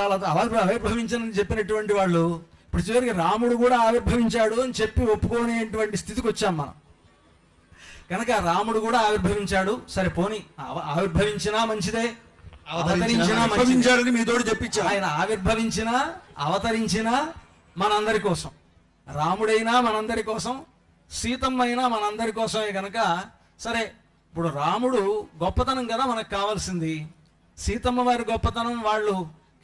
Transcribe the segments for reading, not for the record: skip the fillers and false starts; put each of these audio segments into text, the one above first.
చాలా ఆవిర్భవించనని చెప్పినటువంటి వాళ్ళు ఇప్పుడు చివరికి రాముడు కూడా ఆవిర్భవించాడు అని చెప్పి ఒప్పుకోనేటువంటి స్థితికి వచ్చాం మనం. కనుక రాముడు కూడా ఆవిర్భవించాడు, సరే పోని ఆవిర్భవించినా మంచిదే, అవతరించినా మీతోడు చెప్పించాడు. ఆయన ఆవిర్భవించినా అవతరించినా మనందరి కోసం, రాముడైనా మనందరి కోసం, సీతమ్మ అయినా మనందరి కోసమే. కనుక సరే ఇప్పుడు రాముడు గొప్పతనం కదా మనకు కావాల్సింది, సీతమ్మ వారి గొప్పతనం వాళ్ళు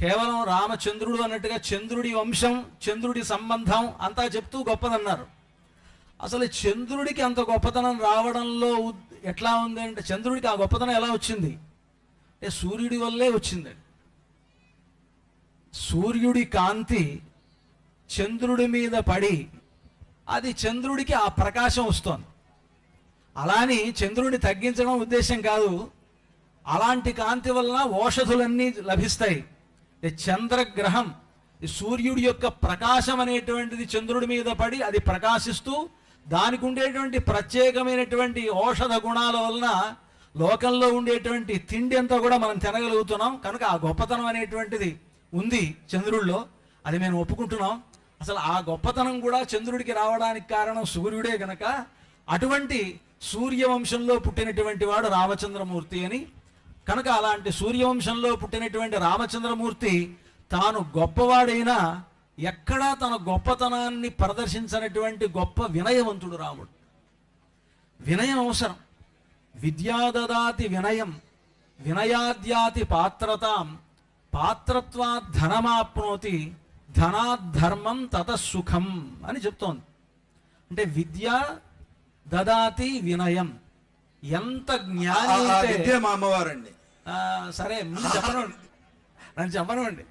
కేవలం రామచంద్రుడు అన్నట్టుగా చంద్రుడి వంశం చంద్రుడి సంబంధం అంతా చెప్తూ గొప్పదన్నారు. అసలు చంద్రుడికి అంత గొప్పతనం రావడంలో ఎట్లా ఉంది అంటే, చంద్రుడికి ఆ గొప్పతనం ఎలా వచ్చింది అంటే సూర్యుడి వల్లే వచ్చిందండి. సూర్యుడి కాంతి చంద్రుడి మీద పడి అది చంద్రుడికి ఆ ప్రకాశం వస్తుంది. అలాని చంద్రుడిని తగ్గించడం ఉద్దేశం కాదు, అలాంటి కాంతి వలన ఓషధులన్నీ లభిస్తాయి. చంద్రగ్రహం సూర్యుడి యొక్క ప్రకాశం అనేటువంటిది చంద్రుడి మీద పడి అది ప్రకాశిస్తూ దానికి ఉండేటువంటి ప్రత్యేకమైనటువంటి ఔషధ గుణాల వలన లోకంలో ఉండేటువంటి తిండి అంతా కూడా మనం తినగలుగుతున్నాం. కనుక ఆ గొప్పతనం అనేటువంటిది ఉంది చంద్రుడిలో, అది మేము ఒప్పుకుంటున్నాం. అసలు ఆ గొప్పతనం కూడా చంద్రుడికి రావడానికి కారణం సూర్యుడే కనుక అటువంటి సూర్యవంశంలో పుట్టినటువంటి వాడు రామచంద్రమూర్తి అని. కనుక అలాంటి సూర్యవంశంలో పుట్టినటువంటి రామచంద్రమూర్తి తాను గొప్పవాడైనా ఎక్కడా తన గొప్పతనాన్ని ప్రదర్శించినటువంటి గొప్ప వినయవంతుడు రాముడు. వినయం అవసరం. విద్యాదదాతి వినయం వినయాద్యాతి పాత్రతాం పాత్రత్వాత్ ధనమాప్నోతి ధనాద్ధర్మం తతసుఖం అని చెప్తోంది. అంటే విద్య దదాతి వినయం. ఎంత జ్ఞాని అంటే మా అమ్మవారండి. సరే ముందు చెప్పను, నన్ను చెప్పనివ్వండి.